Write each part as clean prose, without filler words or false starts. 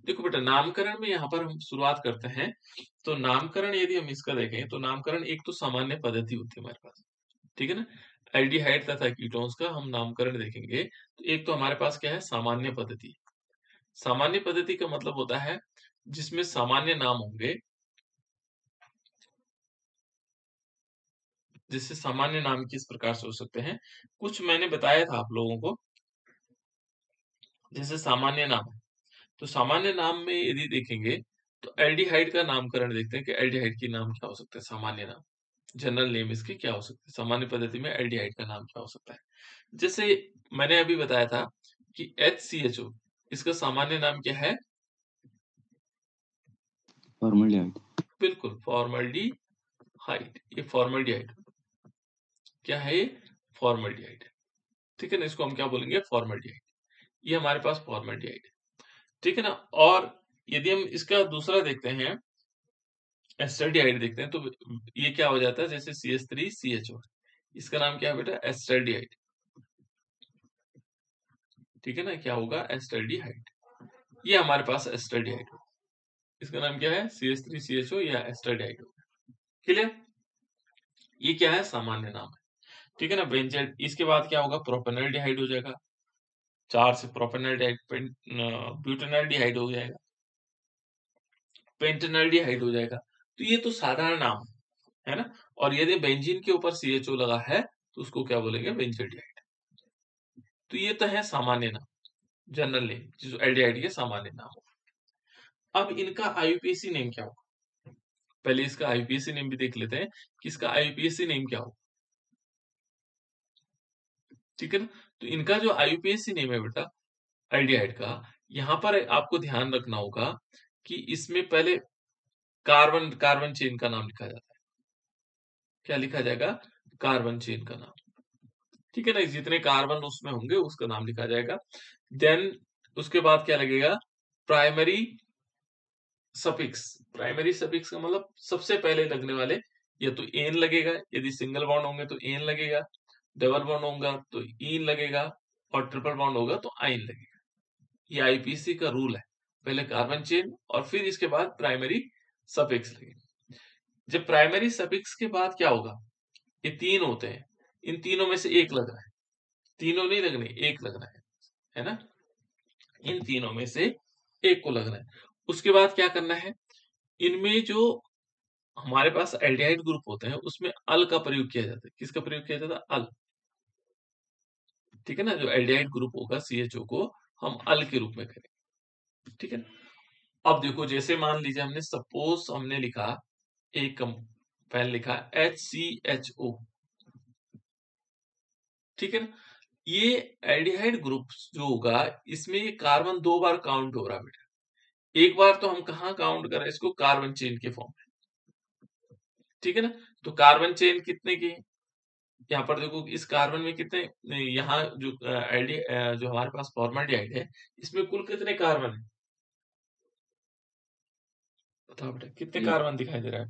देखो बेटा, नामकरण में यहाँ पर हम शुरुआत करते हैं। तो नामकरण यदि हम इसका देखें तो नामकरण एक तो सामान्य पद्धति होती है हमारे पास, ठीक है ना। एल्डिहाइड तथा कीटोन्स का हम नामकरण देखेंगे तो एक तो हमारे पास क्या है, सामान्य पद्धति। सामान्य पद्धति का मतलब होता है जिसमें सामान्य नाम होंगे, जिससे सामान्य नाम किस प्रकार से हो सकते हैं, कुछ मैंने बताया था आप लोगों को। जैसे सामान्य नाम है, तो सामान्य नाम में यदि देखेंगे तो एल्डिहाइड का नामकरण देखते हैं कि एल्डिहाइड की नाम क्या हो सकता है, सामान्य नाम, जनरल नेम इसके क्या हो सकते हैं, सामान्य पद्धति में एल्डिहाइड का नाम क्या हो सकता है। जैसे मैंने अभी बताया था कि HCHO, इसका सामान्य नाम क्या है, फॉर्मल्डिहाइड। बिल्कुल फॉर्मल्डिहाइड। ये फॉर्मल्डिहाइड क्या है, ये फॉर्मल्डिहाइड, ठीक है ना। इसको हम क्या बोलेंगे, फॉर्मल्डिहाइड। ये हमारे पास फॉर्मल्डिहाइड है, ठीक है ना। और यदि हम इसका दूसरा देखते हैं, एस्टल्डिहाइड देखते हैं, तो ये क्या हो जाता है, जैसे CH3CHO, इसका नाम क्या है बेटा, एस्टल्डिहाइड, ठीक है ना। क्या होगा, एस्टल्डिहाइड। ये हमारे पास एस्टल्डिहाइड, इसका नाम क्या है, CH3CHO या एस्टल्डिहाइड। क्लियर। ये क्या है, सामान्य नाम है, ठीक है ना। बेंजेड, इसके बाद क्या होगा, प्रोपेनॉल्डिहाइड हो जाएगा, 4 से प्रोपेनॉल्डिहाइड, ब्यूटेनॉल्डिहाइड हो जाएगा, पेंटेनॉल्डिहाइड हो जाएगा। तो ये तो साधारण नाम है ना। और यदि बेंजीन के ऊपर CHO लगा है तो उसको क्या बोलेंगे, बेंजोल्डिहाइड। तो ये तो है सामान्य नाम, जनरल नेम, जो एल्डिहाइड के सामान्य नाम हो। अब इनका IUPAC नेम क्या होगा, पहले इसका IUPAC नेम भी देख लेते हैं कि इसका IUPAC नेम क्या हो, ठीक है ना। तो इनका जो IUPAC नेम है बेटा एल्डिहाइड का, यहाँ पर आपको ध्यान रखना होगा कि इसमें पहले कार्बन कार्बन चेन का नाम लिखा जाता है। क्या लिखा जाएगा, कार्बन चेन का नाम, ठीक है ना। जितने कार्बन उसमें होंगे उसका नाम लिखा जाएगा। देन उसके बाद क्या लगेगा, प्राइमरी सफिक्स। प्राइमरी सफिक्स का मतलब सबसे पहले लगने वाले, या तो एन लगेगा, यदि सिंगल बॉन्ड होंगे तो एन लगेगा, डबल बॉन्ड होगा तो ईन लगेगा, और ट्रिपल बॉन्ड होगा तो आइन लगेगा। ये IUPAC का रूल है, पहले कार्बन चेन और फिर इसके बाद प्राइमरी सफिक्स लगेगा। जब प्राइमरी सफिक्स के बाद क्या होगा, ये 3 होते हैं, इन तीनों में से एक लगना है, तीनों नहीं लगने, एक लगना है ना। इन तीनों में से एक को लगना है। उसके बाद क्या करना है, इनमें जो हमारे पास एल्डिहाइड ग्रुप होते हैं उसमें अल का प्रयोग किया जाता है। किसका प्रयोग किया जाता है, अल, ठीक है ना। जो एल्डिहाइड ग्रुप होगा CHO को हम अल के रूप में करेंगे, ठीक है ना। अब देखो, जैसे मान लीजिए हमने सपोज हमने लिखा, एक पहले लिखा HCHO, ठीक है ना। ये एल्डिहाइड ग्रुप जो होगा इसमें ये कार्बन 2 बार काउंट हो रहा है बेटा। एक बार तो हम कहाँ काउंट कर रहे हैं इसको, कार्बन चेन के फॉर्म में, ठीक है ना। तो कार्बन चेन कितने की, यहाँ पर देखो इस कार्बन में कितने, यहाँ जो जो हमारे पास फॉर्मल्डिहाइड है इसमें कुल कितने कार्बन है, बताओ बेटा, कितने एक कार्बन दिखाई दे रहा है,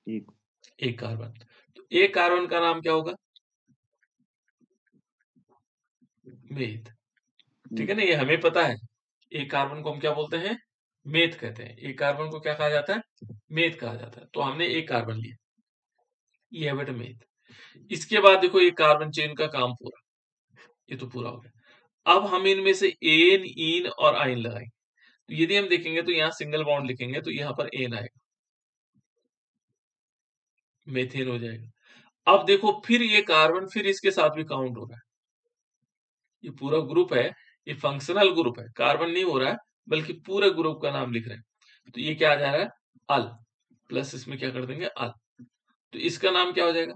एक एक कार्बन। तो एक कार्बन का नाम क्या होगा, मेथ, ठीक है ना। ये हमें पता है, एक कार्बन को हम क्या बोलते हैं, मेथ कहते हैं। एक कार्बन को क्या कहा जाता है, मेथ कहा जाता है। तो हमने एक कार्बन लिया, ये है बेटा मेथ। इसके बाद देखो ये कार्बन चेन का काम पूरा, ये तो पूरा हो गया। अब हम इनमें से एन, इन और आइन लगाएंगे। तो यदि हम देखेंगे तो यहाँ सिंगल बॉन्ड लिखेंगे तो यहाँ पर एन आएगा, मेथेन हो जाएगा। अब देखो फिर ये कार्बन फिर इसके साथ भी काउंट हो रहा है, ये पूरा ग्रुप है, ये फंक्शनल ग्रुप है, कार्बन नहीं हो रहा है बल्कि पूरे ग्रुप का नाम लिख रहे हैं। तो ये क्या आ जा रहा है, अल, प्लस इसमें क्या कर देंगे, अल। तो इसका नाम क्या हो जाएगा,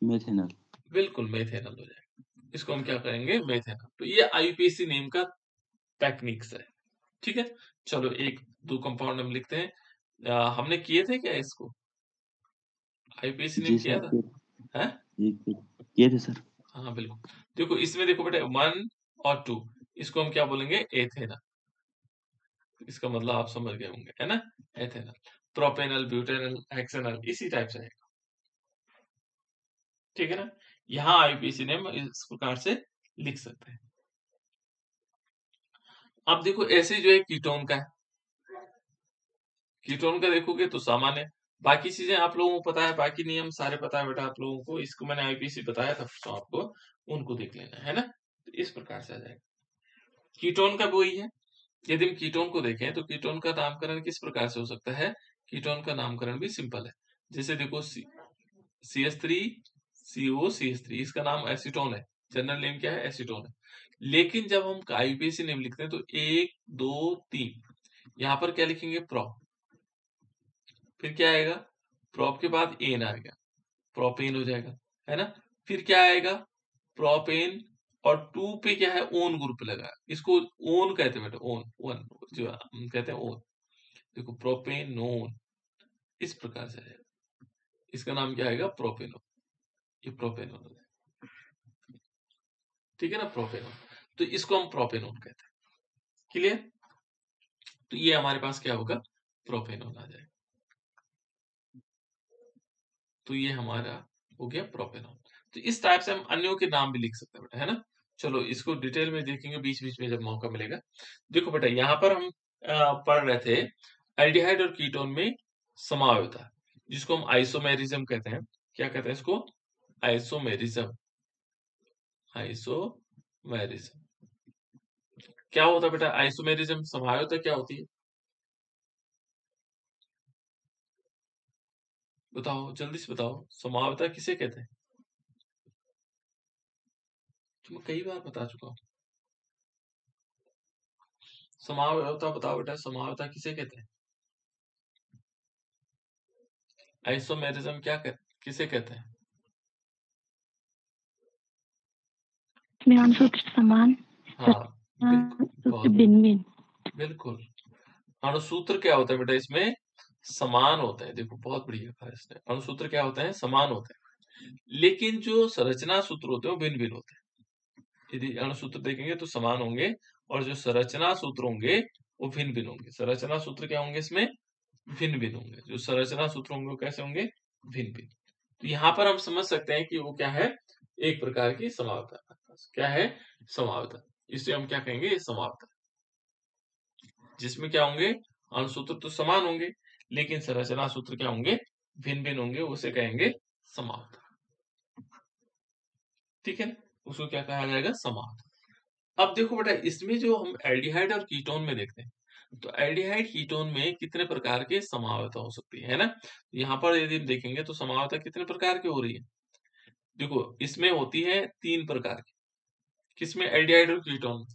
मेथेनॉल। बिल्कुल मेथेनॉल हो जाएगा। इसको हम क्या करेंगे, मेथेनॉल। तो ये IUPAC नेम का टेक्निक्स है, ठीक है। चलो एक दो कंपाउंड हम लिखते हैं। हमने किए थे क्या इसको, IUPAC नेम जी किया सर, था, है? किए थे सर। हाँ बिल्कुल। देखो इसमें देखो बेटा 1 और 2, इसको हम क्या बोलेंगे, एथेनॉल। इसका मतलब आप समझ गए होंगे, है ना, एथेनॉल। प्रोपेनॉल, ब्यूटेनॉल, हेक्सेनॉल, इसी टाइप से है, ठीक है ना। यहाँ IUPAC नेम इस प्रकार से लिख सकते हैं। अब देखो ऐसे जो है कीटोन का है, कीटोन का देखोगे तो सामान्य है। बाकी चीजें आप लोगों को पता है, बाकी नियम सारे पता है बेटा आप लोगों को, इसको मैंने आईपीसी बताया था तो आपको उनको देख लेना है ना। तो इस प्रकार से आ जाएगा। कीटोन का वही है। यदि हम कीटोन को देखें तो कीटोन का नामकरण किस प्रकार से हो सकता है? कीटोन का नामकरण भी सिंपल है। जैसे देखो CH3 COCH3, इसका नाम एसीटोन है, जनरल नेम क्या है? एसीटोन है। लेकिन जब हम आईपीएसी नेम लिखते हैं तो 1 2 3 यहाँ पर क्या लिखेंगे? प्रो, फिर क्या आएगा? प्रोप के बाद एन आएगा, प्रोपेन हो जाएगा, है ना। फिर क्या आएगा? प्रोपेन, और 2 पे क्या है? ओन ग्रुप लगा, इसको ओन कहते हैं बेटा, ओन वन जो हम कहते हैं ओन। देखो प्रोपेनोन, इस प्रकार से आएगा। इसका नाम क्या आएगा? प्रोपेनोन। ये प्रोपेनोन हो जाएगा, ठीक है ना, प्रोपेनोन। तो इसको हम प्रोपेनोन कहते हैं। क्लियर? तो ये हमारे पास क्या होगा? प्रोपेनोन आ जाएगा। तो ये हमारा हो गया प्रोपेनॉन। तो इस टाइप से हम अन्यों के नाम भी लिख सकते हैं बेटा, है ना। चलो इसको डिटेल में देखेंगे बीच बीच में जब मौका मिलेगा। देखो बेटा यहाँ पर हम पढ़ रहे थे एल्डिहाइड और कीटोन में समावयवता, जिसको हम आइसोमेरिज्म कहते हैं। क्या कहते हैं इसको? आइसोमेरिज्म। आइसोमेरिज्म क्या होता है बेटा? आइसोमेरिज्म समावयवता क्या होती है? बताओ जल्दी से बताओ, समावयवता किसे कहते हैं? मैं कई बार बता चुका हूँ। समावयवता बताओ बेटा, समावयवता किसे कहते हैं? आइसोमेरिज्म किसे कहते हैं? सूत्र समान, हाँ बिल्कुल, बहुत भिन्न। बिल्कुल। अणुसूत्र क्या होता है बेटा? इसमें समान होता है। देखो बहुत बढ़िया कहा इसने, अणुसूत्र क्या होता है? समान होते हैं, लेकिन जो संरचना सूत्र होते हैं वो भिन्न भिन्न होते हैं। यदि अणुसूत्र देखेंगे तो समान होंगे, और जो संरचना सूत्र होंगे वो भिन्न भिन्न होंगे। संरचना सूत्र क्या होंगे? इसमें भिन्न भिन्न होंगे। जो संरचना सूत्र होंगे वो कैसे होंगे? भिन्न भिन्न। तो यहाँ पर हम समझ सकते हैं कि वो क्या है? एक प्रकार की समावता। क्या है? समावता। इसे हम क्या कहेंगे? समावता, जिसमें क्या होंगे? अणुसूत्र तो समान होंगे, लेकिन संरचना सूत्र क्या होंगे? भिन्न भिन्न होंगे, उसे कहेंगे समावता। ठीक है ना, उसको क्या कहा जाएगा? समावता। अब देखो बेटा इसमें जो हम एल्डिहाइड और कीटोन में देखते हैं, तो एल्डिहाइड कीटोन में कितने प्रकार के समावता हो सकती है ना। यहाँ पर यदि हम देखेंगे तो समावता कितने प्रकार की हो रही है? देखो इसमें होती है 3 प्रकार की। किसमें? एल्डिहाइड और कीटोन।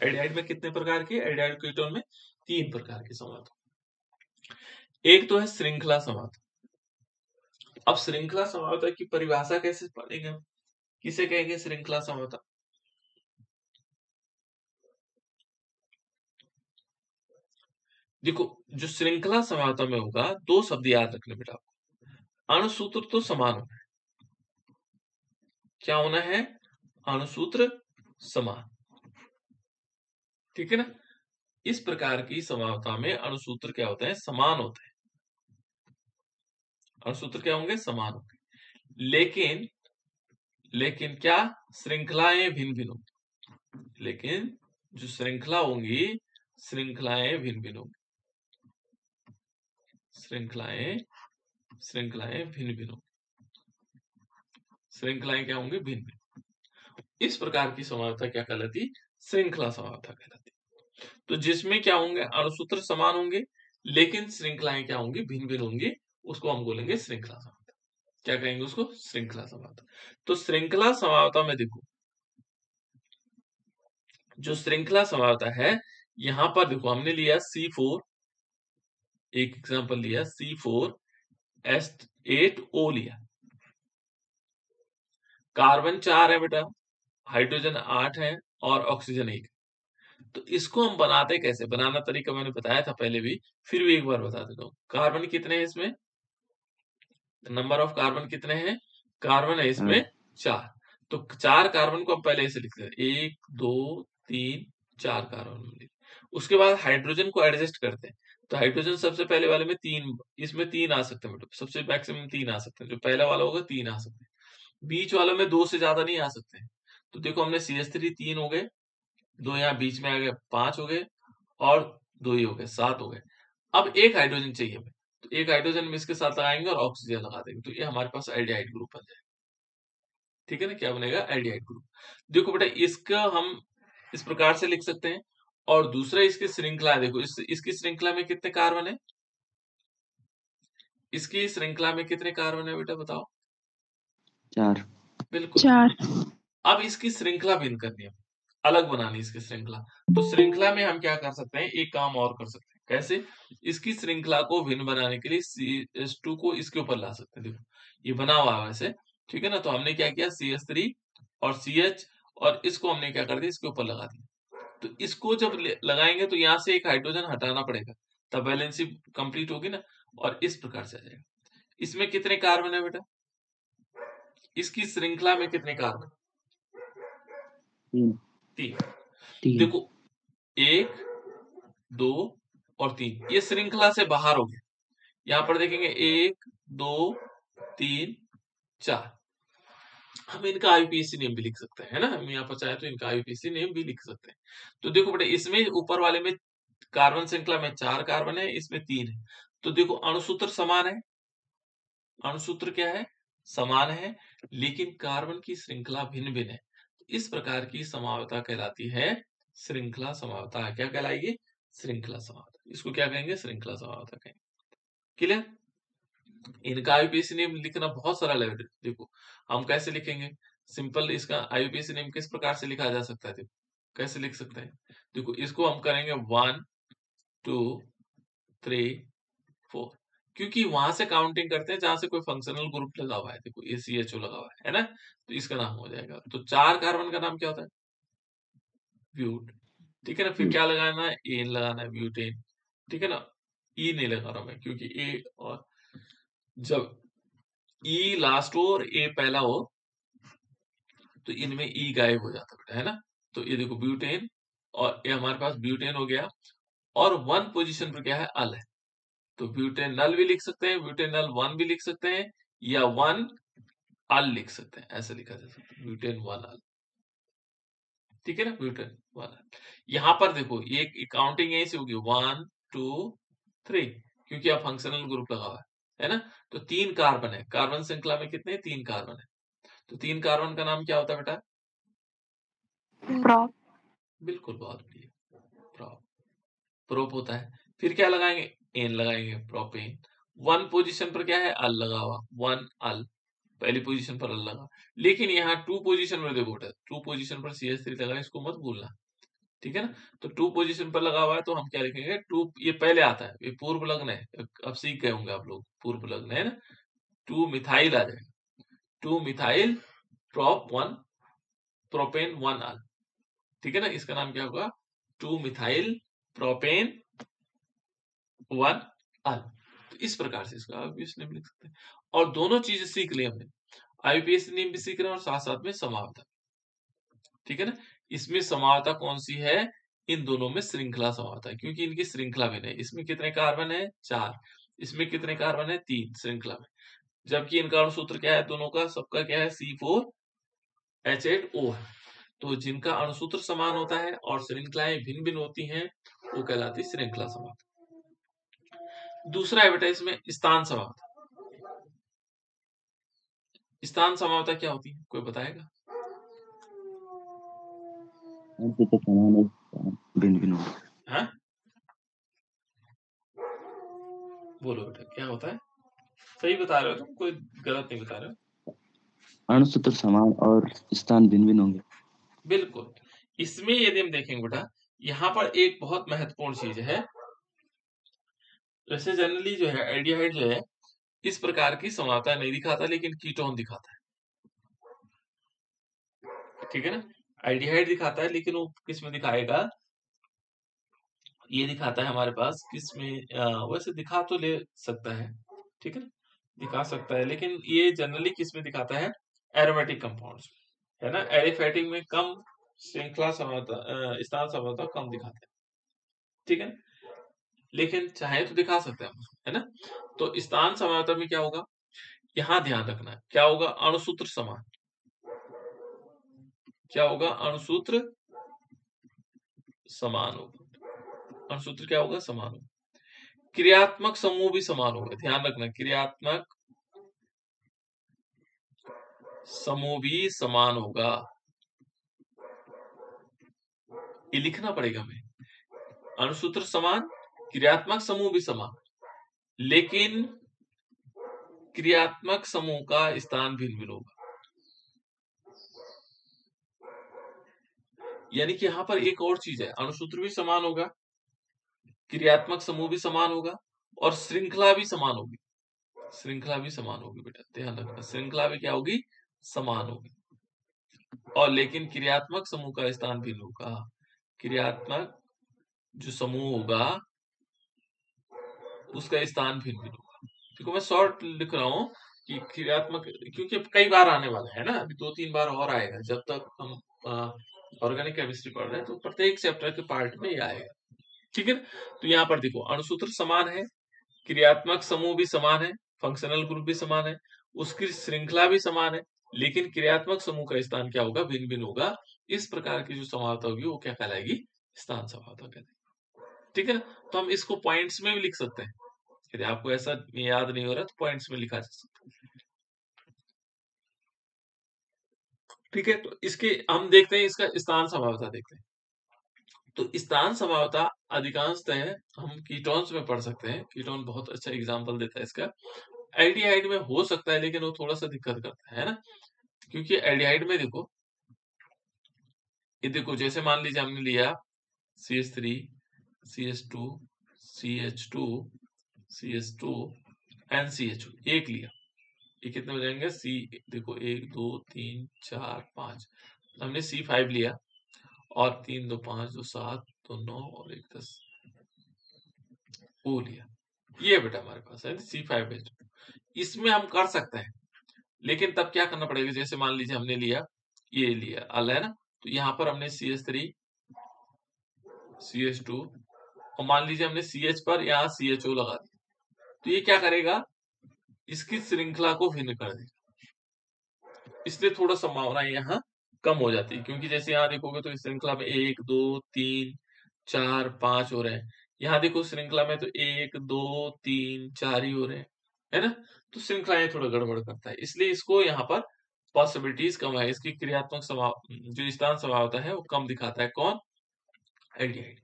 एल्डिहाइड में कितने प्रकार की? एल्डिहाइड कीटोन में 3 प्रकार की समावता। एक तो है श्रृंखला समावता। अब श्रृंखला समावता की परिभाषा कैसे पढ़ेंगे हम? किसे कहेंगे श्रृंखला समावता? देखो जो श्रृंखला समावता में होगा, 2 शब्द याद रखने बेटा आपको। अणुसूत्र तो समान होना है। क्या होना है? अणुसूत्र समान, ठीक है ना। इस प्रकार की समावता में अणुसूत्र क्या होते हैं? समान होते हैं। अणुसूत्र क्या होंगे? समान होंगे, लेकिन क्या? श्रृंखलाएं भिन्न भिन्न होंगी। लेकिन जो श्रृंखला होंगी, श्रृंखलाएं भिन्न भिन्न होंगी। श्रृंखलाएं भिन्न भिन्न होंगी। श्रृंखलाएं क्या होंगी? भिन्न भिन्न। इस प्रकार की समावता क्या कहलाती? श्रृंखला समावता कहलाती। तो जिसमें क्या होंगे? अणुसूत्र समान होंगे, लेकिन श्रृंखलाएं क्या होंगी? भिन्न भिन्न होंगी, उसको हम बोलेंगे श्रृंखला समावता। क्या कहेंगे उसको? श्रृंखला समावता। तो श्रृंखला समावता में देखो, जो श्रृंखला समावता है, यहां पर देखो हमने लिया C4, एक एग्जांपल लिया C4H8O लिया। कार्बन 4 है बेटा, हाइड्रोजन 8 है, और ऑक्सीजन 1। तो इसको हम बनाते कैसे? बनाना तरीका मैंने बताया था पहले भी, फिर भी एक बार बता देता हूँ। कार्बन कितने हैं इसमें? नंबर ऑफ कार्बन कितने हैं? कार्बन है इसमें 4। तो 4 कार्बन को हम पहले ऐसे लिखते हैं, 1 2 3 4 कार्बन। उसके बाद हाइड्रोजन को एडजस्ट करते हैं, तो हाइड्रोजन सबसे पहले वाले में 3, इसमें 3 आ सकते हैं बेटा, सबसे मैक्सिमम 3 आ सकते हैं। जो पहला वाला होगा 3 आ सकते हैं, बीच वालों में 2 से ज्यादा नहीं आ सकते हैं। तो देखो हमने CH3 3 हो गए, 2 यहाँ बीच में आ गए, 5 हो गए, और 2 ही हो गए, 7 हो गए। अब एक हाइड्रोजन चाहिए हमें, तो एक हाइड्रोजन हम इसके साथ लगाएंगे और ऑक्सीजन लगा देंगे, तो ये हमारे पास एल्डिहाइड ग्रुप बन जाएगा। ठीक है ना, क्या बनेगा? Aldehyde group. देखो बेटा, इसका हम इस प्रकार से लिख सकते हैं, और दूसरा इसकी श्रृंखला है। देखो इसकी श्रृंखला में कितने कार्बन है? इसकी श्रृंखला में कितने कार्बन है बेटा, बताओ? 4। बिल्कुल। 4। अब इसकी श्रृंखला भिन्न करनी है, अलग बनानी इसकी श्रृंखला। तो श्रृंखला में हम क्या कर सकते हैं, एक काम और कर सकते हैं। कैसे? इसकी श्रृंखला को भिन्न बनाने के लिए CH2 को इसके ऊपर ला सकते हैं। देखो ये बना हुआ है वैसे, ठीक है ना। तो हमने क्या किया, CH3 और CH, और इसको हमने क्या कर दिया, इसके ऊपर लगा दिया। तो इसको जब लगाएंगे तो यहाँ से एक हाइड्रोजन हटाना पड़ेगा, तब बैलेंसी कंप्लीट होगी ना, और इस प्रकार से आ जाएगा। इसमें कितने कार्बन है बेटा? इसकी श्रृंखला में कितने कार्बन? 3। 3। देखो 1, 2 और 3, ये श्रृंखला से बाहर हो गया। यहाँ पर देखेंगे 1, 2, 3, 4। हम इनका IUPAC नेम भी लिख सकते हैं, है ना। हम यहाँ पर चाहे तो इनका IUPAC नेम भी लिख सकते हैं। तो देखो बेटा, इसमें ऊपर वाले में कार्बन श्रृंखला में 4 कार्बन है, इसमें 3 है। तो देखो अणुसूत्र समान है, अणुसूत्र क्या है? समान है, लेकिन कार्बन की श्रृंखला भिन्न भिन्न है। इस प्रकार की समावता कहलाती है श्रृंखला समावता। क्या कहलाएगी? श्रृंखला समावता। इसको क्या कहेंगे? श्रृंखला समावता कहेंगे। क्लियर? इनका IUPAC नेम लिखना बहुत सरल है। देखो हम कैसे लिखेंगे, सिंपल। इसका IUPAC नेम किस प्रकार से लिखा जा सकता है? देखो कैसे लिख सकते हैं। देखो इसको हम करेंगे 1, 2, 3, 4, क्योंकि वहां से काउंटिंग करते हैं जहां से कोई फंक्शनल ग्रुप लगा हुआ है। देखो ये CHO लगा हुआ है ना, तो इसका नाम हो जाएगा। तो 4 कार्बन का नाम क्या होता है? ब्यूट। ठीक है ना। फिर क्या लगाना है? एन लगाना है, ब्यूटेन। ठीक है ना। ई नहीं लगा रहा मैं, क्योंकि ए, और जब ई लास्ट हो और ए पहला हो तो इनमें ई गायब हो जाता है ना। तो ये देखो ब्यूटेन, और ये हमारे पास ब्यूटेन हो गया, और 1 पोजीशन पर क्या है? अल है। तो ब्यूटेनल भी लिख सकते हैं, ब्यूटेनल 1 भी लिख सकते हैं, या 1 अल लिख सकते हैं। ऐसे लिखा जा सकता है, ब्यूटेन 1 अल। ठीक है ना, ब्यूटेन 1 अल। यहाँ पर देखो ये काउंटिंग यहीं से होगी 1, 2, 3, क्योंकि आप फंक्शनल ग्रुप लगा हुआ है ना। तो 3 कार्बन है, कार्बन श्रृंखला में कितने? 3 कार्बन है। तो 3 कार्बन का नाम क्या होता है बेटा? प्रोप। बिल्कुल, बहुत बढ़िया, प्रोप। प्रोप होता है। फिर क्या लगाएंगे? एन लगाएंगे, प्रोपेन। 1 पोजीशन पर क्या है? अल लगा हुआ, 1 अल, पहली पोजीशन पर अल लगा। लेकिन यहाँ 2 पोजीशन पर देखो बेटा, 2 पोजीशन पर CH3 लगा, इसको मत भूलना। ठीक है ना। तो 2 पोजीशन पर लगा हुआ है, तो हम क्या लिखेंगे? 2, ये पहले आता है, ये पूर्व लग्न है। अब सीख गए होंगे आप लोग, पूर्व लग्न है ना। 2 मिथाइल आ जाएगा, 2 मिथाइल प्रोप 1 प्रोपेन 1 अल। ठीक है ना। इसका नाम क्या होगा? 2 मिथाइल प्रोपेन 1 अल। तो इस प्रकार से इसका IUPAC नेम लिख सकते हैं। और दोनों चीजें सीख ली हमने, IUPAC नेम भी सीख रहे हैं और साथ साथ में समावता। ठीक है ना। इसमें समावता कौन सी है? इन दोनों में श्रृंखला समावता है, क्योंकि इनकी श्रृंखला में है। इसमें कितने कार्बन है? 4। इसमें कितने कार्बन है? 3 श्रृंखला में। जबकि इनका अणुसूत्र क्या है? दोनों का, सबका क्या है? C4H8O है। तो जिनका अणुसूत्र समान होता है और श्रृंखलाएं भिन्न भिन्न होती हैं, वो कहलाती श्रृंखला समावता। दूसरा है बेटा इसमें स्थान समावता। स्थान समावता क्या होती है, कोई बताएगा? अणुसूत्र समान और भिन्न भिन्न होते हैं। हाँ, बोलो बेटा क्या होता है? सही बता रहे हो तुम, कोई गलत नहीं बता रहे हो। अणुसूत्र समान और स्थान भिन्न भिन्न होंगे। बिल्कुल। इसमें यदि हम देखेंगे बेटा, यहाँ पर एक बहुत महत्वपूर्ण चीज है। वैसे जनरली जो है एल्डिहाइड जो है इस प्रकार की समावता नहीं दिखाता, लेकिन कीटोन दिखाता है। ठीक है ना। एल्डिहाइड दिखाता है, लेकिन वो किस में दिखाएगा? ये दिखाता है हमारे पास किस में, वैसे दिखा तो ले सकता है, ठीक है ना, दिखा सकता है, लेकिन ये जनरली किस में दिखाता है? एरोमेटिक कंपाउंड्स, है ना। एलिफेटिक में कम श्रृंखला समावता, स्थान समावता कम दिखाते हैं। ठीक है, लेकिन चाहे तो दिखा सकते हैं हम उसको, है ना। तो स्थान समावता में क्या होगा? यहाँ ध्यान रखना है, क्या होगा? अणुसूत्र समान। क्या होगा? अणुसूत्र समान होगा। अणुसूत्र क्या होगा? समान होगा। क्रियात्मक समूह भी समान होगा, ध्यान रखना, क्रियात्मक समूह भी समान होगा। ये लिखना पड़ेगा हमें, अणुसूत्र समान, क्रियात्मक समूह भी समान, लेकिन क्रियात्मक समूह का स्थान भिन्न भिन्न होगा। यानी कि यहां पर एक और चीज है, अणुसूत्र भी समान होगा, क्रियात्मक समूह भी समान होगा, और श्रृंखला भी समान होगी। श्रृंखला भी समान होगी बेटा, ध्यान रखना, श्रृंखला भी क्या होगी? समान होगी। और लेकिन क्रियात्मक समूह का स्थान भिन्न होगा। क्रियात्मक जो समूह होगा उसका स्थान भिन्न भिन्न होगा। देखो मैं शॉर्ट लिख रहा हूं कि क्रियात्मक, क्योंकि कई बार आने वाला है ना, अभी 2-3 बार और आएगा जब तक हम ऑर्गेनिक केमिस्ट्री पढ़ रहे हैं, तो प्रत्येक चैप्टर के पार्ट में ये आएगा। ठीक है, तो यहाँ पर देखो अणुसूत्र समान है, क्रियात्मक समूह भी समान है, फंक्शनल ग्रुप भी समान है, उसकी श्रृंखला भी समान है, लेकिन क्रियात्मक समूह का स्थान क्या होगा? भिन्न भिन्न होगा। इस प्रकार की जो समानता होगी वो क्या कहलाएगी? स्थान समानता कहलाएगी। ठीक है ना, तो हम इसको पॉइंट्स में भी लिख सकते हैं, यदि आपको ऐसा याद नहीं हो रहा तो पॉइंट्स में लिखा जा सकता है। ठीक है, तो इसके हम देखते हैं, इसका स्थान समानता देखते हैं। तो स्थान समानता अधिकांशतः हम कीटोन्स में पढ़ सकते हैं। कीटोन बहुत अच्छा एग्जांपल देता है इसका। एल्डिहाइड में हो सकता है, लेकिन वो थोड़ा सा दिक्कत करता है ना, क्योंकि एल्डिहाइड में देखो, ये देखो जैसे मान लीजिए हमने लिया CH3 CH2 CH2 CH2 NCHO, एक लिया, ये कितने हो जाएंगे? सी, देखो 1 2 3 4 5, हमने C5 लिया, और 3 2 5 2 7 2 9 और 1 10 वो लिया, ये बेटा हमारे पास है C5H। इसमें हम कर सकते हैं, लेकिन तब क्या करना पड़ेगा? जैसे मान लीजिए हमने लिया, ये लिया अल है ना, तो यहाँ पर हमने CH3 CH2 और मान लीजिए हमने CH पर यहाँ CHO लगा दिया, तो ये क्या करेगा? इसकी श्रृंखला को भिन्न कर देगा। इसलिए थोड़ा संभावना यहाँ कम हो जाती है, क्योंकि जैसे यहाँ देखोगे तो इस श्रृंखला में 1 2 3 4 5 हो रहे हैं, यहाँ देखो श्रृंखला में तो 1 2 3 4 ही हो रहे हैं, है ना, तो श्रृंखला ये थोड़ा गड़बड़ करता है, इसलिए इसको यहाँ पर पॉसिबिलिटीज कम है, इसकी क्रियात्मक जो स्थान समानता है वो कम दिखाता है। कौन? एल्डिहाइड।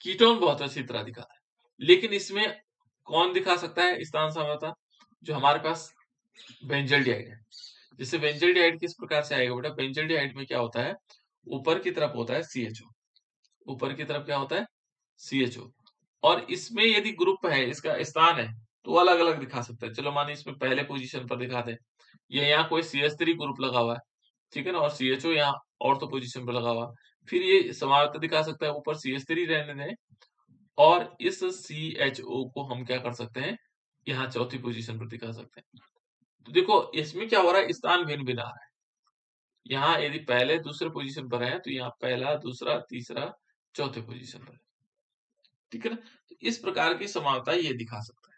कीटोन बहुत अच्छी तरह दिखाता है, लेकिन इसमें कौन दिखा सकता है स्थान समानता? जो हमारे पास बेंजल्डिहाइड है। जैसे बेंजल्डिहाइड किस प्रकार से आएगा बेटा? बेंजल्डिहाइड में क्या होता है? ऊपर की तरफ होता है CHO, ऊपर की तरफ क्या होता है? CHO, और इसमें यदि ग्रुप है, इसका स्थान है, तो अलग अलग दिखा सकता है। चलो मानिए इसमें पहले पोजीशन पर दिखा दे, ये यहाँ कोई CH3 ग्रुप लगा हुआ है, ठीक है ना, और CHO यहाँ ऑर्थो पोजीशन पर लगा हुआ, फिर ये समानता दिखा सकता है, ऊपर CH3 रहने दें, और इस CHO को हम क्या कर सकते हैं? यहाँ चौथी पोजीशन पर दिखा सकते हैं। तो देखो इसमें क्या हो रहा है? स्थान भिन्न भिन्न आ रहा है। यहाँ यदि पहले दूसरे पोजीशन पर है, तो यहाँ पहला दूसरा तीसरा चौथे पोजीशन पर है। ठीक है ना, तो इस प्रकार की समानता ये दिखा सकता है।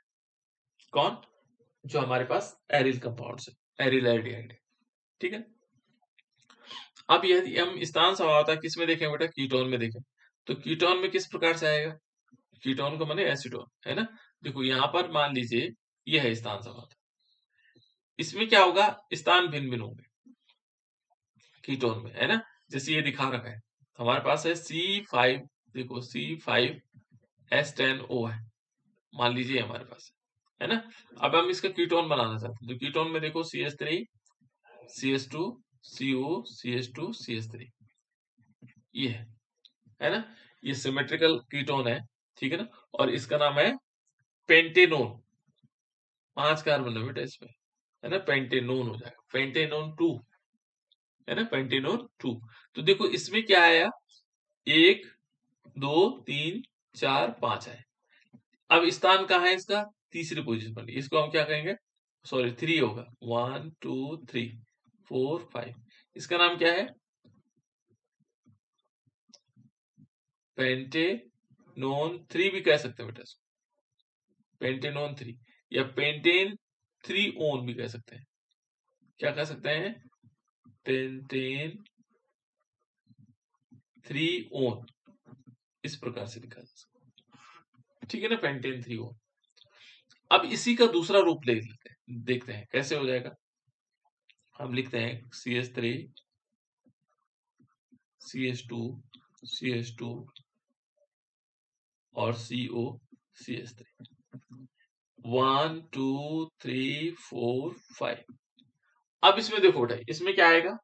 कौन? जो हमारे पास एरिल कंपाउंड्स है, एरिल एल्डिहाइड है। ठीक है, अब यदि हम स्थान समानता किस में देखें बेटा? कीटोन में देखें, तो कीटोन में किस प्रकार से आएगा? कीटोन को माने एसिटोन, है ना, देखो यहाँ पर मान लीजिए यह है स्थान समानता, इसमें क्या होगा? स्थान भिन्न भिन्न होंगे कीटोन में, है ना, जैसे ये दिखा रखा है, हमारे पास है C5, देखो C5H10O है, मान लीजिए हमारे पास है ना। अब हम इसका कीटोन बनाना चाहते हैं, तो कीटोन में देखो CH3 CH2 CO CH2 CH3, ये है ना, ये सिमेट्रिकल कीटोन है, ठीक है ना, और इसका नाम है पेंटेनोन। 5 कार्बन है बेटा इसमें, है ना, पेंटेनोन हो जाएगा, पेंटेनोन 2, है ना, पेंटेनोन 2। तो देखो इसमें क्या आया? 1 2 3 4 5 है। अब स्थान कहाँ है इसका? तीसरी पोजीशन पर, इसको हम क्या कहेंगे? सॉरी 3 होगा, 1 2 3 4 5, इसका नाम क्या है? पेंटेनोन 3 भी कह सकते हैं बेटा इसको, पेंटेनोन 3, या पेंटेन 3 ओन भी कह सकते हैं। क्या कह सकते हैं? पेंटेन 3 ओन, इस प्रकार से लिखा जा सकता है, ठीक है ना, पेंटेन 3O। अब इसी का दूसरा रूप ले लेते हैं, देखते हैं कैसे हो जाएगा। हम लिखते हैं CH3 CH2 CH2 और CO CH3, 1 2 3 4 5। अब इसमें देखो बेटा, इसमें क्या आएगा,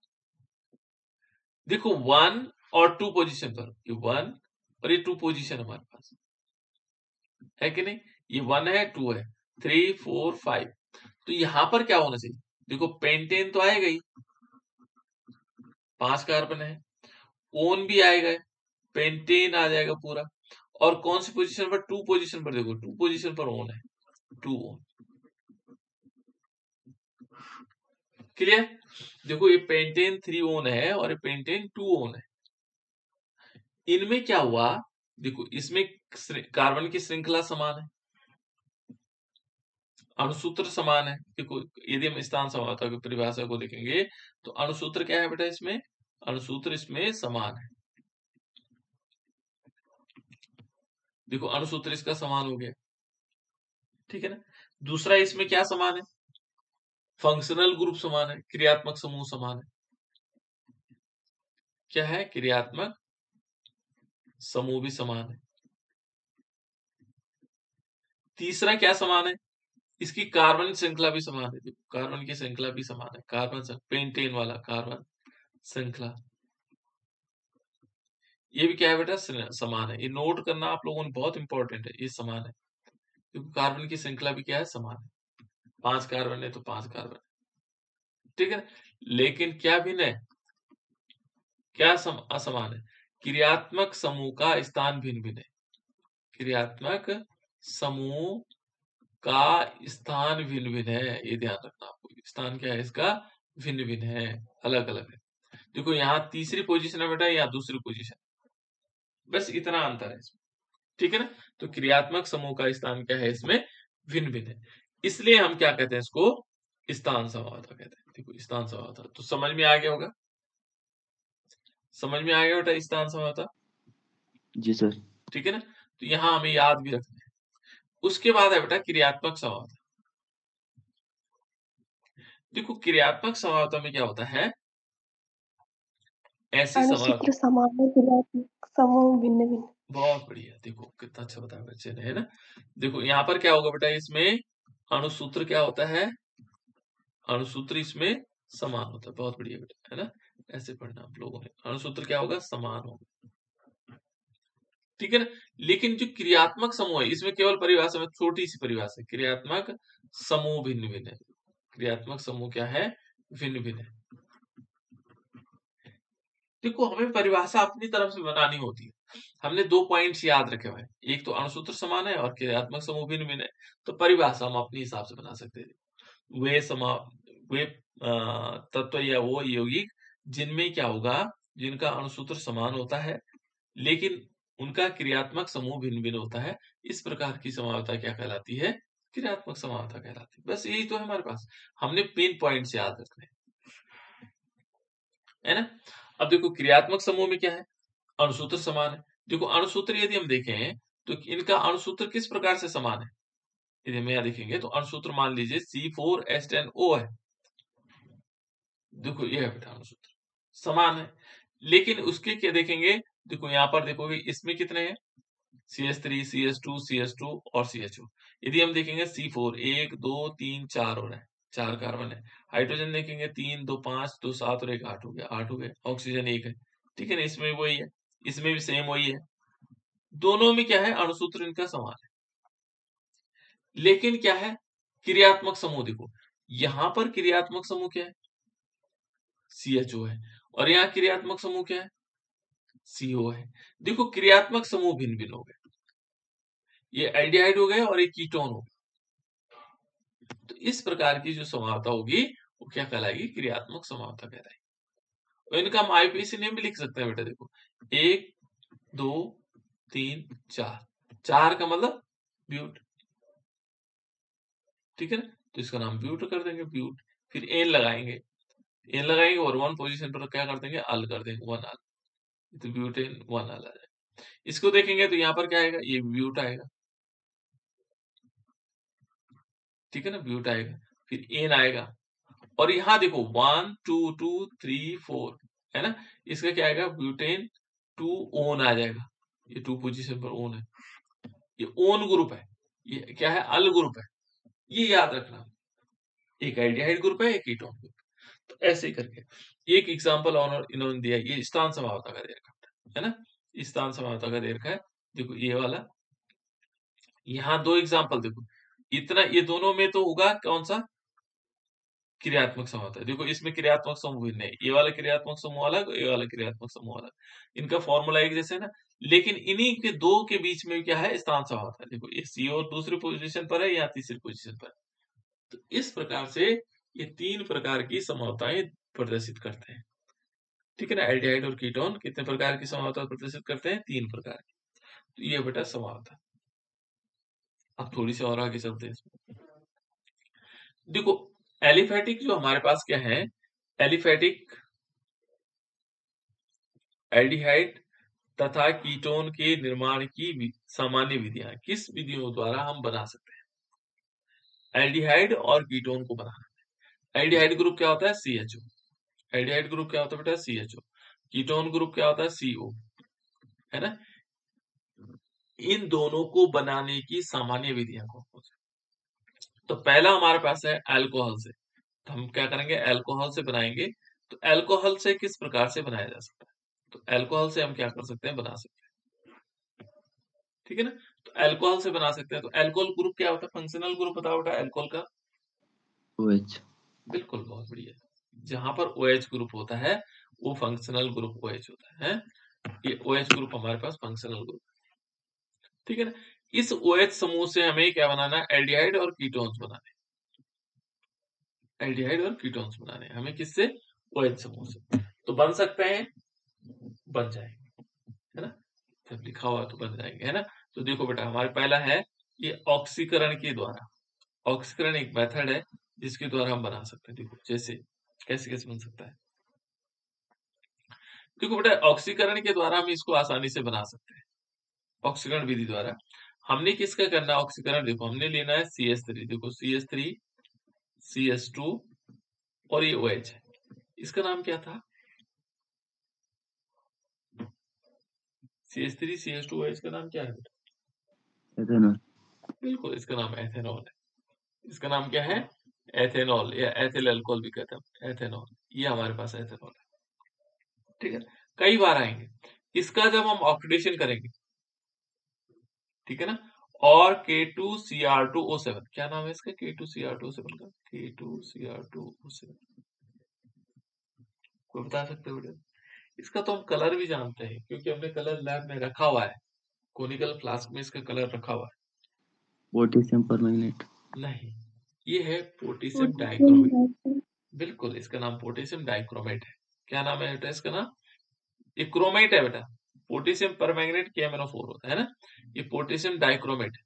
देखो 1 और 2 पोजीशन पर, ये 1 और ये 2 पोजीशन हमारे पास है कि नहीं, ये 1 है 2 है, 3 4 5। तो यहां पर क्या होना चाहिए, देखो पेंटेन तो आएगा ही, 5 कार्बन है, ओन भी आएगा, पेंटेन आ जाएगा पूरा, और कौन सी पोजीशन पर, 2 पोजीशन पर, देखो 2 पोजीशन पर ओन है, 2 ओन। क्लियर, देखो ये पेंटेन 3 ओन है और ये पेंटेन 2 ओन है। इनमें क्या हुआ, देखो इसमें कार्बन की श्रृंखला समान है, अणुसूत्र समान है। देखो यदि हम स्थान समानता की परिभाषा को देखेंगे तो अणुसूत्र क्या है बेटा, इसमें अणुसूत्र इसमें समान है। देखो अणुसूत्र इसका समान हो गया, ठीक है ना। दूसरा इसमें क्या समान है, फंक्शनल ग्रुप समान है, क्रियात्मक समूह समान है। क्या है, क्रियात्मक समूह भी समान है। तीसरा क्या समान है, इसकी कार्बन श्रृंखला भी समान है, देखो कार्बन की श्रृंखला भी समान है, कार्बन पेंटेन वाला कार्बन श्रृंखला, ये भी क्या है बेटा, समान है। ये नोट करना आप लोगों ने, बहुत इंपॉर्टेंट है, ये समान है क्योंकि कार्बन की श्रृंखला भी क्या है, समान है। 5 कार्बन है तो 5 कार्बन, ठीक है। लेकिन क्या भिन्न है, क्या असमान है, क्रियात्मक समूह का स्थान भिन्न भिन्न है। क्रियात्मक समूह का स्थान भिन्न भिन्न है, ये ध्यान रखना आपको, स्थान क्या है इसका, भिन्न भिन्न है, अलग अलग है। देखो यहाँ तीसरी पोजीशन है बेटा, यहाँ दूसरी पोजीशन, बस इतना अंतर है इसमें, ठीक है ना। तो क्रियात्मक समूह का स्थान क्या है इसमें, भिन्न भिन्न है, इसलिए हम क्या कहते हैं इसको, स्थान समावता कहते हैं। देखो स्थान समावता तो समझ में आ गया होगा, समझ में आ गया बेटा स्थान समावता, जी सर। ठीक है ना। तो यहाँ हमें याद भी रखना है। उसके बाद है बेटा क्रियात्मक समावता। देखो क्रियात्मक समावता में क्या होता है, ऐसी समावता, अणुसूत्र समान है, क्रियात्मक समूह भिन्न भिन्न। बहुत बढ़िया, देखो कितना अच्छा बताया बच्चे ने, है ना। देखो यहाँ पर क्या होगा बेटा, इसमें अणुसूत्र क्या होता है, अणुसूत्र इसमें समान होता है, बहुत बढ़िया बेटा, है ना। ऐसे पढ़ना आप लोगों ने, अणुसूत्र क्या होगा, समान होगा, ठीक है ना। लेकिन जो क्रियात्मक समूह है, इसमें केवल परिभाषा में छोटी सी परिभाषा है, क्रियात्मक समूह भिन्न भिन्न है। क्रियात्मक समूह क्या है, भिन्न भिन्न है। देखो हमें परिभाषा अपनी तरफ से बनानी होती है, हमने 2 पॉइंट्स याद रखे हुए हैं, एक तो अणुसूत्र समान है और क्रियात्मक समूह भिन्न भिन्न है, तो परिभाषा हम अपने हिसाब से बना सकते हैं। वे तत्व या वो यौगिक जिनमें क्या होगा, जिनका अणुसूत्र समान होता है लेकिन उनका क्रियात्मक समूह भिन्न भिन्न होता है, इस प्रकार की समावता क्या कहलाती है, क्रियात्मक समावता कहलाती है। बस यही तो है हमारे पास, हमने पिन पॉइंट्स याद रखने, है ना। अब देखो क्रियात्मक समूह में क्या है, अणुसूत्र समान है। देखो अणुसूत्र यदि हम देखें तो इनका अणुसूत्र किस प्रकार से समान है, यदि हम यहाँ देखेंगे तो अणुसूत्र मान लीजिए C4H10O है। देखो ये है बेटा अणुसूत्र समान है, लेकिन उसके क्या देखेंगे, देखो यहाँ पर देखोगे इसमें कितने हैं, CH3 CH2 CH2 और CHO। यदि हम देखेंगे C4 1 2 3 4 और है, 4 कार्बन है। हाइड्रोजन देखेंगे 3 2 5 2 7 और 1 8 हो गया, 8 हो गए। ऑक्सीजन 1 है, ठीक है ना, इसमें वही है, इसमें भी सेम वही है, दोनों में क्या है, अणुसूत्र इनका समान है। लेकिन क्या है, क्रियात्मक समूह देखो, यहां पर क्रियात्मक समूह क्या है, CHO है, और यहाँ क्रियात्मक समूह क्या है, CO है। देखो क्रियात्मक समूह भिन्न भिन्न हो गए, ये एल्डिहाइड हो गए और ये कीटोन हो गए। तो इस प्रकार की जो समावता होगी वो क्या कहलाएगी, क्रियात्मक समावता कहलाएगी। और इनका हम आईपीसी नेम भी लिख सकते हैं बेटा, देखो 1 2 3 4, 4 का मतलब ब्यूट, ठीक है ना, तो इसका नाम ब्यूट कर देंगे, ब्यूट। फिर एन लगाएंगे, एन लगाएंगे और 1 पोजीशन पर क्या कर देंगे, अल कर देंगे, 1 अल, तो ब्यूटेन 1 अल आ जाएगा, इसको देखेंगे तो यहाँ पर क्या आएगा, ये ब्यूट आएगा, ठीक है ना, ब्यूट आएगा, फिर एन आएगा, और यहाँ देखो 1 2 2 3 4 है ना, इसका क्या आएगा, ब्यूटेन 2 ओन आ जाएगा, ये 2 पोजीशन पर ओन है, ये ओन ग्रुप है, ये क्या है, अल ग्रुप है, ये याद रखना, एक एल्डिहाइड ग्रुप है, एक कीटोन ग्रुप। तो ऐसे ही करके एक एग्जांपल और इन्होंने दिया, ये स्थान समावता का दे रखा है ना, स्थान समावता का दे रखा है, देखो ये वाला, यहाँ दो एग्जांपल देखो, इतना ये दोनों में तो होगा कौन सा, क्रियात्मक समूह है, देखो इसमें क्रियात्मक समूह भिन्न है, ये वाला क्रियात्मक समूह अलग, ये वाला क्रियात्मक समूह अलग, इनका फॉर्मूला एक जैसे है ना, लेकिन इन्हीं के दो के बीच में क्या है, स्थान समावत है, देखो ये CO दूसरी पोजीशन पर है या तीसरी पोजीशन पर है। तो इस प्रकार से ये 3 प्रकार की समवताएं प्रदर्शित करते हैं, ठीक है ना, एल्डिहाइड और कीटोन कितने प्रकार की समवता प्रदर्शित करते हैं, 3 प्रकार की। तो ये बेटा समवता। अब थोड़ी सी और आगे चलते हैं इसमें, देखो एलिफेटिक जो हमारे पास क्या है, एलिफेटिक एल्डिहाइड तथा कीटोन के निर्माण की सामान्य विधियां, किस विधियों द्वारा हम बना सकते हैं एल्डिहाइड और कीटोन को बनाना। एल्डिहाइड ग्रुप क्या होता है, CHO, एल्डिहाइड ग्रुप क्या होता है बेटा, CHO, कीटोन ग्रुप क्या होता है, CO, है ना, इन दोनों को बनाने की सामान्य विधियां कौन कौन सी। तो पहला हमारे पास है अल्कोहल से, तो हम क्या करेंगे, अल्कोहल से बनाएंगे। तो अल्कोहल से किस प्रकार से बनाया जा सकता है, तो अल्कोहल से हम क्या कर सकते हैं, बना सकते हैं, ठीक है ना, तो अल्कोहल से बना सकते हैं। तो अल्कोहल ग्रुप क्या होता है, फंक्शनल ग्रुप बताओ बेटा अल्कोहल का, OH। बिल्कुल, बहुत बढ़िया, जहां पर OH ग्रुप होता है वो फंक्शनल ग्रुप OH होता है, ये OH ग्रुप हमारे पास फंक्शनल ग्रुप, ठीक है ना। इस OH समूह से हमें क्या बनाना है, एल्डिहाइड और कीटोन्स बनाने, एल्डिहाइड और कीटोन्स बनाने हमें किससे, OH समूह से। तो बन सकते हैं, बन जाएंगे, है ना, जब लिखा हुआ तो बन जाएंगे, है ना। तो देखो बेटा हमारे पहला है ये ऑक्सीकरण के द्वारा, ऑक्सीकरण एक मेथड है जिसके द्वारा हम बना सकते हैं। देखो जैसे कैसे कैसे बन सकता है, देखो बेटा ऑक्सीकरण के द्वारा हम इसको आसानी से बना सकते हैं, ऑक्सीकरण विधि द्वारा। हमने किसका करना है ऑक्सीकरण, देखो हमने लेना है CH3, देखो CH3 CH2 और ये OH है, इसका नाम क्या था, CH3 CH2 OH का नाम क्या है बेटा, एथेनॉल। बिल्कुल इसका नाम एथेनॉल है, इसका नाम क्या है, एथेनॉल या एथिल अल्कोहल भी कहते हैं, एथेनॉल, ये हमारे पास एथेनॉल है, ठीक है। कई बार आएंगे, इसका जब हम ऑक्सीडेशन करेंगे, ठीक है ना, और K2Cr2O7, क्या नाम है इसका, K2Cr2O7 का, K2Cr2O7, कोई बता सकते हो बेटा, इसका तो हम कलर भी जानते हैं क्योंकि हमने कलर लैब में रखा हुआ है, कोनिकल फ्लास्क में इसका कलर रखा हुआ है। Potassium permanganate. नहीं, ये है पोटेशियम पोटेशियम डाइक्रोमेट, डाइक्रोमेट। बिल्कुल इसका नाम पोटेशियम डाइक्रोमेट है। क्या नाम है बेटा इसका नाम, ये क्रोमेट है बेटा, पोटेशियम परमैंगनेट KMnO4 होता है ना, ये पोटेशियम डाइक्रोमेट,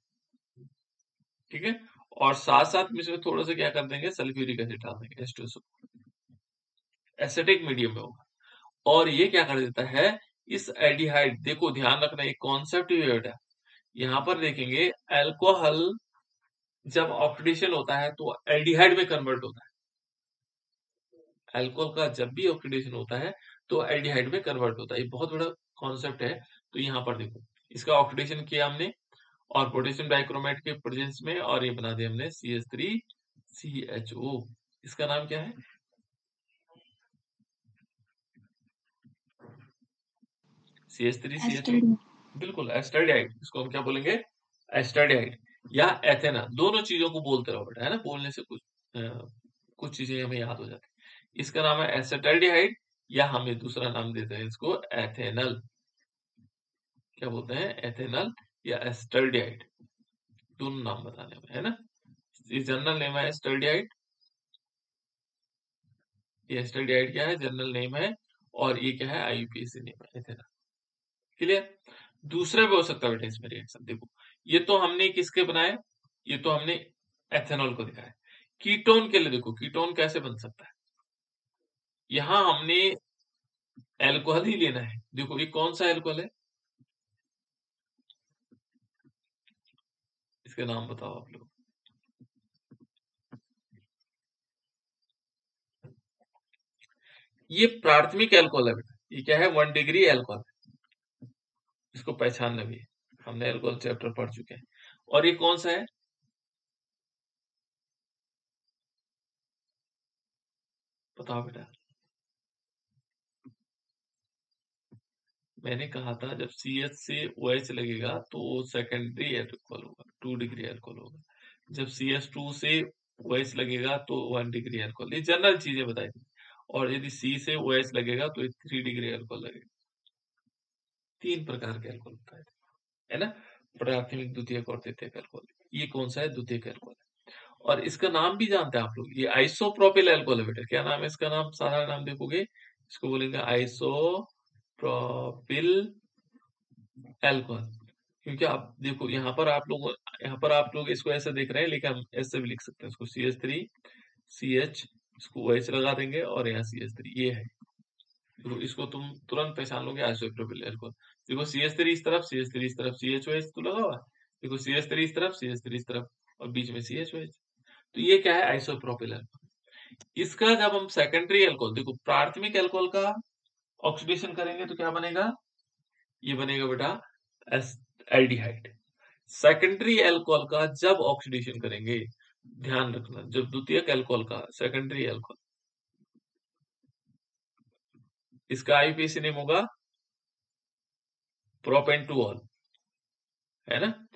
ठीक है। और साथ साथ में इसमें थोड़ा सा क्या कर देंगे, सल्फ्यूरिक एसिड डाल देंगे, H2SO, एसिडिक मीडियम में होगा, और ये क्या कर देता है, इस एल्डिहाइड, देखो ध्यान रखना एक कॉन्सेप्ट भी है बेटा, यहाँ पर देखेंगे अल्कोहल जब ऑक्सीडेशन होता है तो एल्डिहाइड में कन्वर्ट होता है, अल्कोहल का जब भी ऑक्सीडेशन होता है तो एल्डिहाइड में कन्वर्ट होता है, ये बहुत बड़ा कॉन्सेप्ट है। तो यहाँ पर देखो इसका ऑक्सीडेशन किया हमने और पोटेशियम डाइक्रोमेट के प्रेजेंस में, और ये बना दिया हमने CH3CHO, इसका नाम क्या है, CH3CHO, एस्टर्डिन। बिल्कुल एस्टर्डिहाइड, इसको हम क्या बोलेंगे, एस्टर्डिहाइड या एथेना, दोनों चीजों को बोलते रहो बेटा, है ना, बोलने से कुछ चीजें हमें याद हो जाती। इसका नाम है एसेटल्डिहाइड, या हमें दूसरा नाम देते हैं इसको एथेनल, क्या बोलते हैं, एथेनल या एस्टल्डिहाइड, दोनों नाम बताने में, है ना। ये जनरल नेम है एस्टल्डिहाइड, ये एस्टल्डिहाइड क्या है, जनरल नेम है, और ये क्या है, IUPAC नेम है, एथेनल, क्लियर। दूसरा भी हो सकता है बेटा इसमें रिएक्शन, देखो ये तो हमने किसके बनाए, ये तो हमने एथेनॉल को दिखाया, कीटोन के लिए देखो कीटोन कैसे बन सकता है, यहां हमने एल्कोहल ही लेना है, देखो ये कौन सा एल्कोहल है, इसके नाम बताओ आप लोग। ये प्राथमिक एल्कोहल है बेटा, ये क्या है, 1 डिग्री एल्कोहल, इसको पहचानना भी है, हमने एल्कोहल चैप्टर पढ़ चुके हैं। और ये कौन सा है, बताओ बेटा। मैंने कहा था जब CH से OH लगेगा तो वो सेकेंडरी एल्कोहल होगा, 2 डिग्री एल्कोहल होगा। जब CH2 से OH लगेगा तो 1 डिग्री एल्कोहल, ये जनरल चीजें बताई थी। और यदि C से OH लगेगा तो 3 डिग्री एल्कोहल लगेगा। 3 प्रकार के एल्कोहल बताए थे, है ना, प्राथमिक, द्वितीयक और तृतीयक एल्कोहल। ये कौन सा है, द्वितीयक एल्कोहल है। और इसका नाम भी जानते हैं आप लोग, ये आइसोप्रोपिल एल्कोहल है बेटा। क्या नाम है इसका, नाम सारा नाम देखोगे इसको बोलेंगे आइसोप्रोपिल एल्कोहल। क्योंकि आप देखो यहाँ पर आप लोग इसको ऐसे देख रहे हैं, लेकिन हम ऐसे भी लिख सकते हैं इसको, CH3 CH, इसको OH लगा देंगे और यहाँ CH3, ये है। देखो इसको तुम तुरंत पहचान लोगे, आइसोप्रोपिल एल्कोहल। देखो CH3 इस तरफ, CH3 इस तरफ, CHOH तो लगा हुआ है। देखो CH3 इस तरफ, CH3 इस तरफ, और बीच में CHOH। तो ये क्या है, आइसोप्रोपिल एल्कोहल। इसका जब हम सेकेंडरी एल्कोहल, देखो प्राथमिक एल्कोहल का ऑक्सीडेशन करेंगे तो क्या बनेगा, ये बनेगा बेटा एल्डिहाइड। सेकेंडरी एल्कोहल का जब ऑक्सीडेशन करेंगे, ध्यान रखना, जब द्वितीयक एल्कोहल का सेकेंडरी एल्कोहल, इसका आईपीएसी नेम होगा प्रोपेंटुऑल, है ना।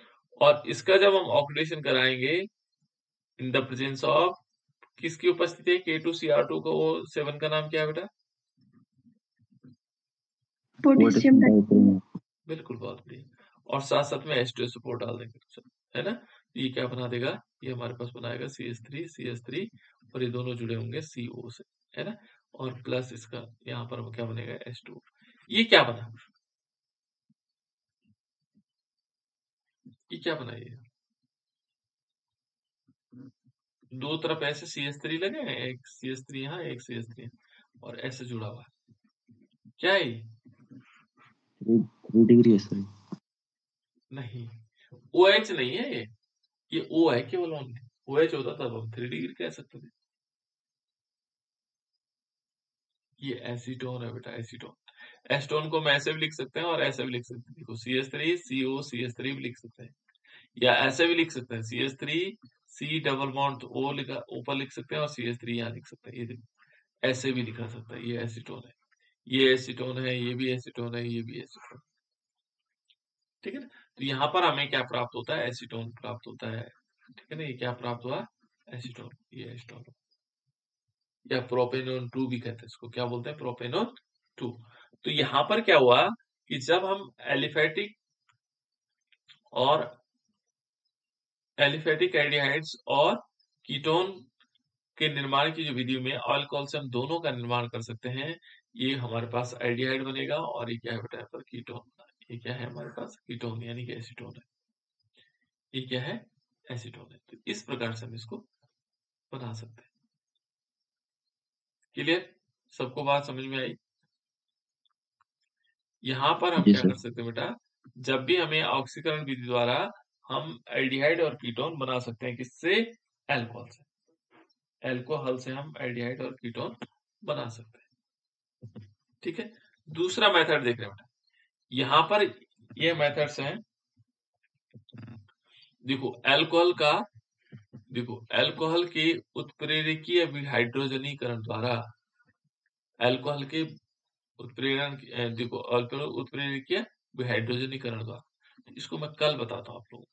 और इसका जब हम ऑक्सीडेशन कराएंगे इन द प्रेजेंस ऑफ, किसकी उपस्थिति है, K2Cr2 का वो 7 का नाम क्या है बेटा, पोटेशियम बिल्कुल, बहुत बढ़िया। और साथ साथ में H2SO4 डाल देंगे, है ना। ये क्या बना देगा, ये हमारे पास बनाएगा CH3 और ये दोनों जुड़े होंगे CO से, है ना। और प्लस इसका यहाँ पर क्या बनेगा, H2। ये क्या बना, ये क्या बना, ये दो तरफ ऐसे CH3 लगे हैं, एक CH3 यहाँ, एक CH3 यहाँ, और ऐसे जुड़ा हुआ है, क्या है ये, 3 डिग्री है सर। नहीं, OH नहीं है ये O है केवल, ओनली OH होता तब हम 3 डिग्री कह सकते थे। ये एसीटोन है बेटा, एसीटोन। एसीटोन को हम ऐसे भी लिख सकते हैं और ऐसे भी लिख सकते हैं, देखो CH3 CO CH3 भी लिख सकते हैं, या ऐसे भी लिख सकते हैं, CH3 C double bond O लिखा ऊपर लिख सकते हैं और CH3 यहाँ लिख सकते हैं, ये देखो ऐसे भी लिखा सकता है। ये एसीटोन है, ये एसीटोन है, ये भी एसीटोन है, ये भी एसीटोन, ठीक है ना। तो यहाँ पर हमें क्या प्राप्त होता है, एसीटोन प्राप्त होता है, ठीक है ना। ये क्या प्राप्त हुआ, एसीटोन, ये एसीटोन, या प्रोपेनोन 2 भी कहते हैं इसको, क्या बोलते हैं, प्रोपेनोन 2। तो यहाँ पर क्या हुआ कि जब हम एलिफेटिक एल्डिहाइड्स और कीटोन के निर्माण की जो विधि में अल्कोहल से हम दोनों का निर्माण कर सकते हैं, ये हमारे पास एल्डिहाइड बनेगा, और ये क्या है बेटा, यहाँ पर कीटोन, ये क्या है हमारे पास, कीटोन यानी कि एसीटोन है, ये क्या है, एसीटोन है। तो इस प्रकार से हम इसको बना सकते हैं। क्लियर, सबको बात समझ में आई। यहाँ पर हम जी क्या सर। कर सकते हैं बेटा, जब भी हमें ऑक्सीकरण विधि द्वारा हम एल्डिहाइड और कीटोन बना सकते हैं, किससे, एल्कोहल से, एल्कोहल से हम एल्डिहाइड और कीटोन बना सकते हैं, ठीक है। दूसरा मेथड देख रहे हैं बेटा, यहाँ पर ये मेथड्स हैं, देखो एल्कोहल के उत्प्रेरकीय विहाइड्रोजनीकरण द्वारा, एल्कोहल के उत्प्रेरकीय विहाइड्रोजनीकरण द्वारा, इसको मैं कल बताता हूँ आप लोगों को,